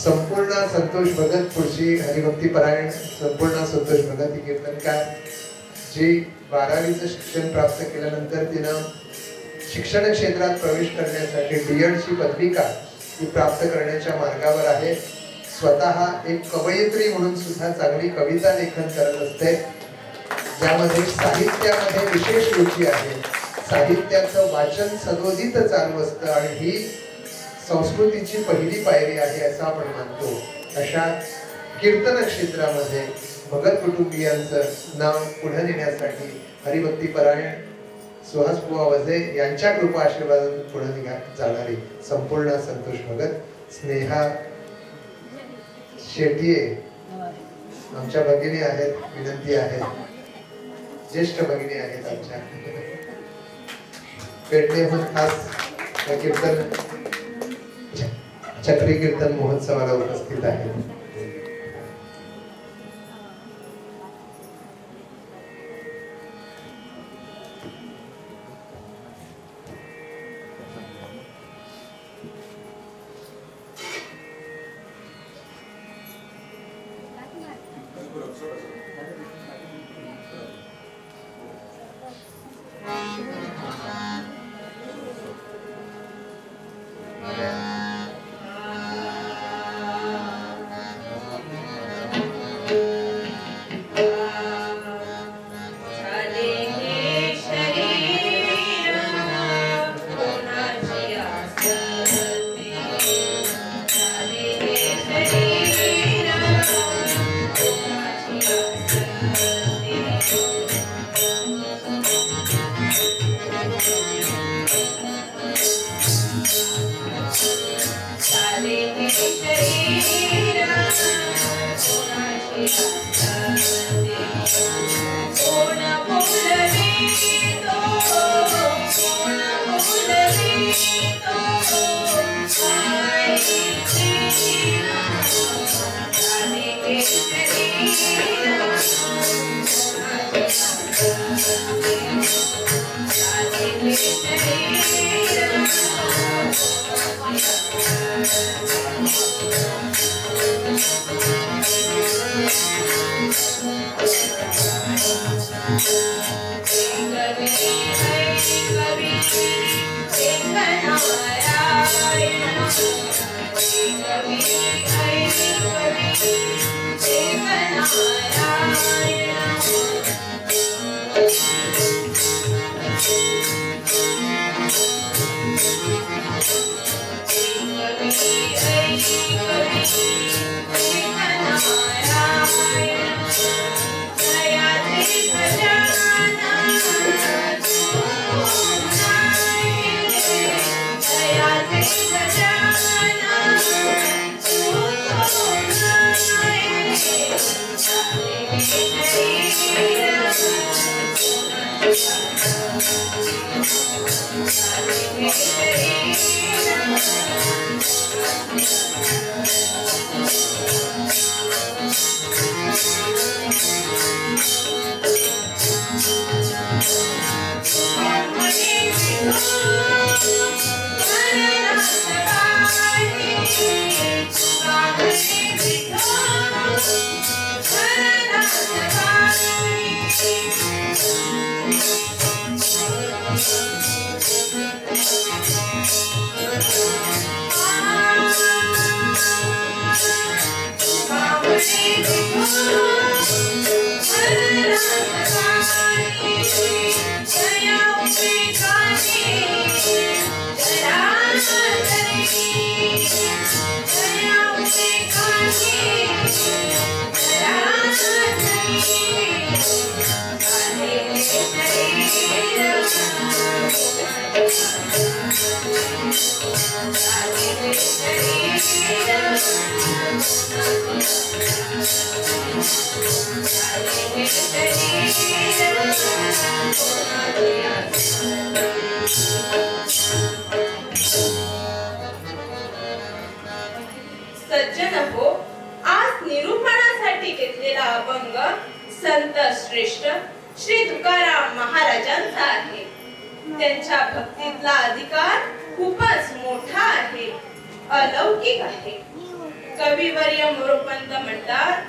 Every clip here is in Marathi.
संपूर्ण संतोष भगत पुढची हरिभक्ती परायण संपूर्ण संतोष भगत ही कीर्तनकार जी 12वीचं शिक्षण प्राप्त केल्यानंतर तिनं शिक्षण क्षेत्रात प्रवेश करण्यासाठी D.Ed ची पदविका ही प्राप्त करण्याच्या मार्गावर आहे. स्वतः एक कवयित्री म्हणून सुद्धा चांगली कविता लेखन करत असते, ज्यामध्ये साहित्यामध्ये विशेष रुची आहे. साहित्याचं वाचन सदोदित चालू असतं आणि ही संस्कृतीची पहिली पायरी आहे असं आपण मानतो. अशा कीर्तन क्षेत्रामध्ये भगत कुटुंबियांचं नाव पुढे नेण्यासाठी हरिभक्ती परायण सुहास बुवा वजे यांच्या कृपा आशीर्वादातून पुढे जाणारी संपूर्ण संतोष भगत स्नेहा शेट्ये आमच्या भगिनी आहेत, विनंती आहे, ज्येष्ठ भगिनी आहेत आमच्या पेडणेहून खास कीर्तन चक्री कीर्तन महोत्सवाला उपस्थित आहेत. सज्जन हो, आज निरूपणासाठी घेतलेला अभंग संत श्रेष्ठ श्री तुकाराम महाराजांचा आहे. त्यांच्या भक्तीतला अधिकार खूपच मोठा आहे, अलौकिक आहे. कविवर्य मोरोपंत म्हणतात,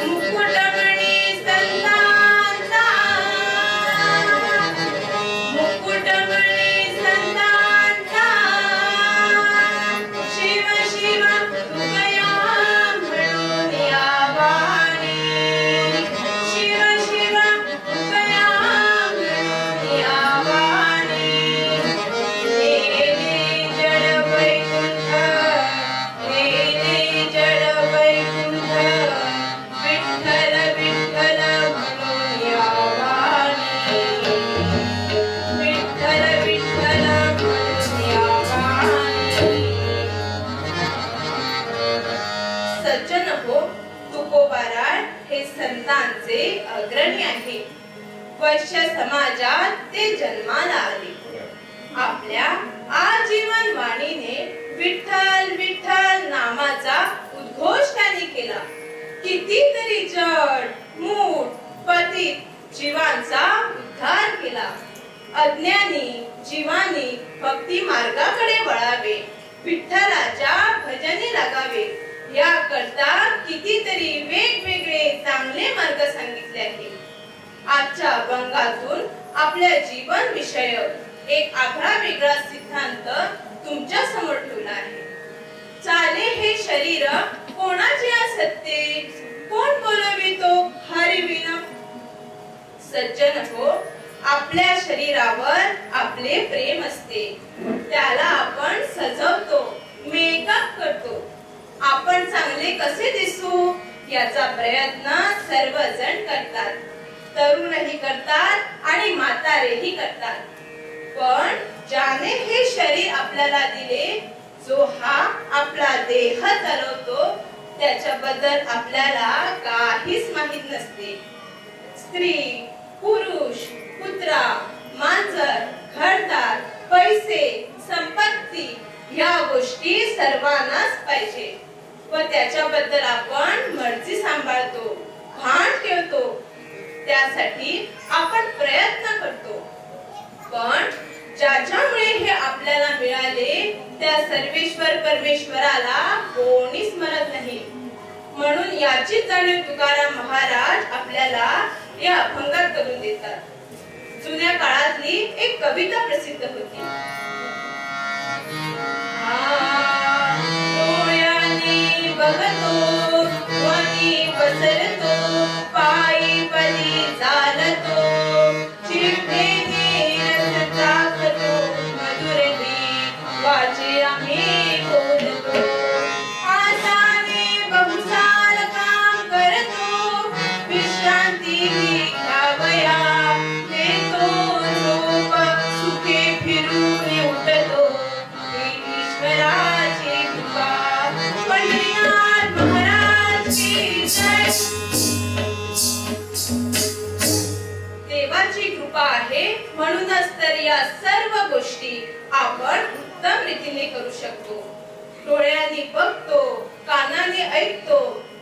मुकुटमणी संतांचा, मुकुटमणी संतांचा, शिव शिव कृपया म्हणून यावानी, शिव शिव कृपया म्हणून यावानी, नेले जड वैकुंठ, नेले जड वैकुंठ, विठ्ठल विठ्ठल म्हणून यावानी, विठ्ठल विठ्ठल म्हणून यावानी. सज्जन हो, तुकोबाराय हे संतांचे अग्रणी आहे. वैश्य समाजात ते जन्माला आले. आपल्या आजीवन वाणीने विठ्ठल विठ्ठल नामाचा उद्घोष त्यांनी केला. कितीतरी जड मूठ पतित जीवांचा उद्धार केला. अज्ञानी जीवांनी भक्ती मार्गाकडे वळावे, विठ्ठलाच्या भजनी लागावे, याकरता कितीतरी वेगवेगळे चांगले मार्ग सांगितले आहेत. आजच्या अभंगातून आपल्या जीवन विषयक एक आगळा वेगळा सिद्धांत तुमच्या समोर ठेवला आहे. चाले हे शरीर कोणाचे असते, कोण बोलवितो हरिविन. सज्जन हो, आपल्या शरीरावर आपले प्रेम असते. त्याला आपण सजवतो, मेकअप करतो. आपण चांगले कसे दिसू याचा प्रयत्न सर्वजण करतात. तरुणही करतात आणि म्हातारेही करतात. पण ज्याने हे शरीर आपल्याला दिले, जो हा आपला देह चालवतो, त्याच्याबद्दल आपल्याला काहीच माहित नसते. स्त्री, पुरुष, कुत्रा, मांजर, घरदार, पैसे, संपत्ती या गोष्टी सर्वांनाच पाहिजे व त्याच्याबद्दल आपण मर्जी सांभाळतो, भान ठेवतो. त्यासाठी आपण प्रयत्न करतो. पण ज्याच्यामुळे हे आपल्याला मिळाले त्या सर्वेश्वर परमेश्वराला कोणी स्मरत नाही. म्हणून याची जाणीव तुकाराम महाराज आपल्याला या अभंगात करून देतात. जुन्या काळातली एक कविता प्रसिद्ध होती. डोळ्यांनी बघतो वनी पसरतो, पायी पदी चालतो, जिभेने रस चाखतो, मधुरली वाचे आम्ही बोलतो. हाताने बहुसार काम करतो, विश्रांती घ्यावया, घेतो झोप, सुखे फिरून उठतो. ईश्वराची कृपा, पंढरीनाथ महाराज की जय. देवाची कृपा आहे म्हणूनच तर या सर्व गोष्टी आपण उत्तम रीतीने करू शकतो. डोळ्यांनी बघतो, कानाने ऐकतो,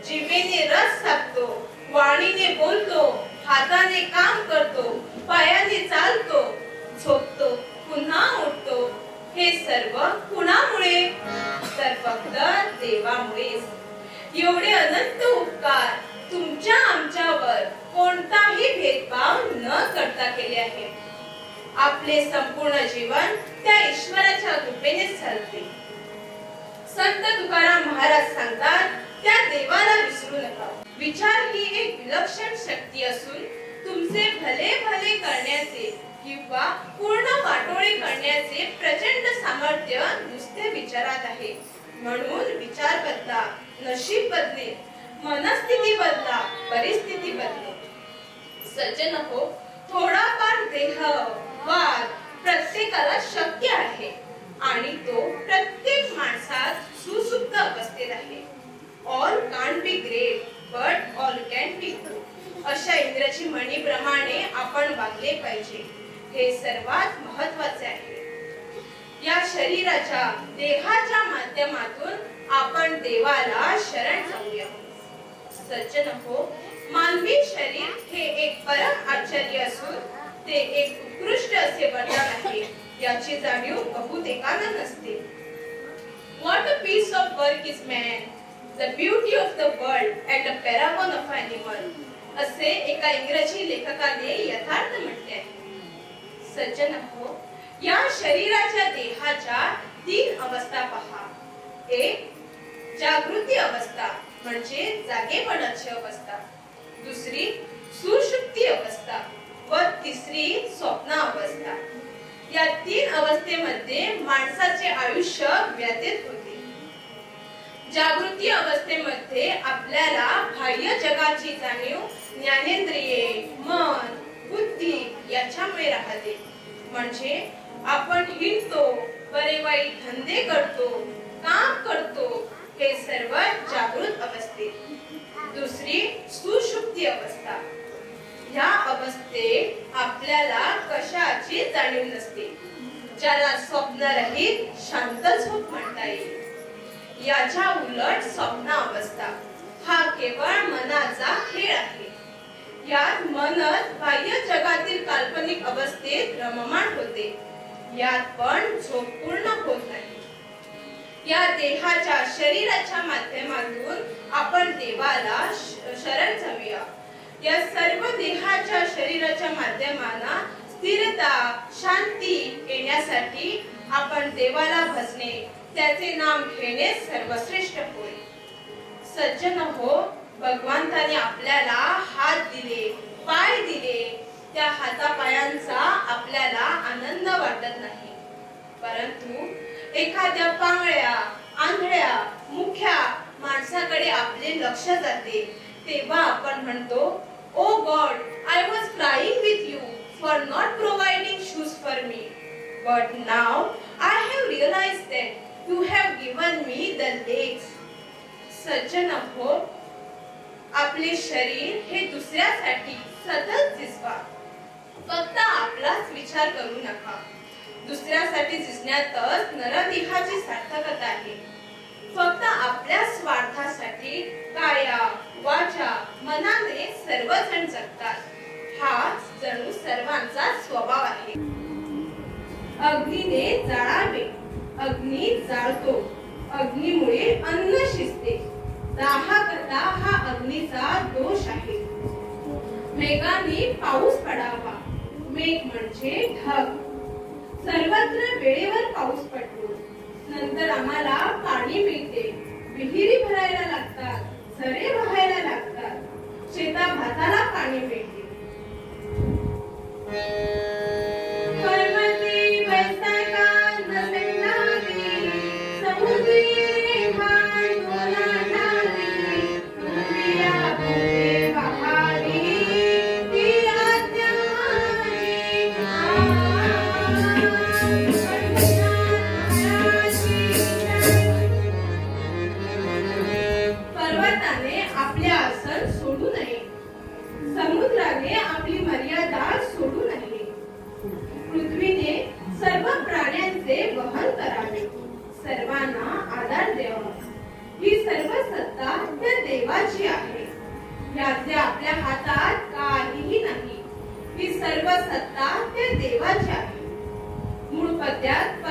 जिभेने रस साधतो, वाणीने बोलतो, हाताने काम करतो, पायाने चालतो, झोपतो, पुन्हा उठतो. हे सर्व कुणामुळे? तर फक्त देवामुळेच. एवढे अनंत उपकार तुमच्या आमच्यावर कोणताही भेदभाव न करता केले आहेत. आपले संपूर्ण जीवन त्या ईश्वराच्या कृपेने चालते. संत तुकाराम महाराज सांगतात, त्या देवाला विसरू नका. विचार ही एक विलक्षण शक्ती असून तुमचे भले भले करण्याचे किंवा पूर्ण वाटोळे करण्याचे प्रचंड सामर्थ्य नुसते विचारात आहे. म्हणून विचार बदला, नशीब बदले, मनस्थिती बदला, परिस्थिती बदले. सज्जन हो, थोडाफार देह वाद प्रत्येकाला शक्य आहे आणि तो प्रत्येक माणसात सुसुप्त अवस्थेत आहे. All can't be great but all can be good अशा इंग्रजी म्हणीप्रमाणे आपण वागले पाहिजे. हे सर्वात महत्त्वाचे आहे. या शरीराच्या देहाच्या माध्यमातून आपण देवाला शरण जाऊया. सज्जन हो, मानवी शरीर हे एक परम आश्चर्य असून ते एक उत्कृष्ट असे वरदान आहे. याची जाणीव बहुतेकांना नसते. What a piece of work is man, the beauty of the world and a paragon of animal, असे एका इंग्रजी लेखकाने यथार्थ म्हटले आहे. सज्जनहो, या शरीराच्या देहाच्या 3 अवस्था पहा. एक, जागृती अवस्था म्हणजे जागेपणाची अवस्था. दुसरी, सुषुप्ती अवस्था व तिसरी, स्वप्न अवस्था. या 3 अवस्थेमध्ये माणसाचे आयुष्य व्यतीत होते. जागृती अवस्थेमध्ये आपल्याला बाह्य जगाची जाणीव ज्ञानेंद्रिये, मन, बुद्धी याच्यामुळे राहते. म्हणजे आपण हिंडतो, बरे वाईट धंदे करतो, काम करतो, हे सर्व जागृत अवस्थेत. दुसरी, सुषुप्ती अवस्था. या अवस्थेत आपल्याला कशाची जाणीव नसते, ज्याला स्वप्नरहित शांत झोप म्हणता येईल. याच्या उलट स्वप्न अवस्था हा केवळ मनाचा खेळ आहे. यात मनच बाह्य जगातील काल्पनिक अवस्थेत रममाण होते. यात पण झोप पूर्ण होत नाही. या देहाच्या शरीराच्या माध्यमातून आपण देवाला शरण जाऊया. या सर्व देहाच्या शरीराच्या माध्यमांना स्थिरता, शांती येण्यासाठी आपण देवाला भजणे, त्याचे नाम घेणे सर्वश्रेष्ठ होय. सज्जन हो, भगवंताने आपल्याला हात दिले, पाय दिले, त्या हातापायांचा आपल्याला आनंद वाटत नाही. परंतु एखाद्या पांगळ्या, आंधळ्या, मुख्या माणसाकडे आपले लक्ष जाते, तेव्हा आपण म्हणतो, ओ God, I was crying with you for not providing shoes for me, but now I have realized that you have given me the legs. सज्जन हो, आपले शरीर हे दुसऱ्यासाठी सतत झिजवा. फक्त आपलाच विचार करू नका. दुसऱ्यासाठी झिजण्यातच नरदेहाची सार्थकता आहे. फक्त आपल्या स्वार्थासाठी काया, वाचा, मनाने सर्वजण जगतात. हाच जणू सर्वांचा स्वभाव आहे. अग्नीने जाळावे, अग्नी जाळतो. अग्नीमुळे अन्न शिजते. दाहकता हा अग्नीचा दोष आहे. मेघाने पाऊस पडावा. मेघ म्हणजे ढग. सर्वत्र वेळेवर पाऊस पडतो. नंतर आम्हाला पाणी मिळते. विहिरी भरायला लागतात, झरे वाहायला लागतात, शेता भाताला पाणी मिळते. पर्वती वैसागा नसनावी, समुद्री रेखान ओलांडावी, पृथ्वीया भोवते वाहावी, ती आज्ञा माझी. पर्वताने आपले आसन सोडू नये. समुद्राने आपली मर्यादा सोडू नये. पृथ्वीने सर्व प्राण्यांचे वहन करावे. सर्वांना आधार द्यावा. ही सर्व सत्ता त्या देवाची आहे. यातल्या आपल्या हातात काहीही नाही. ही सर्व सत्ता त्या देवाची आहे. मूळ पद्यात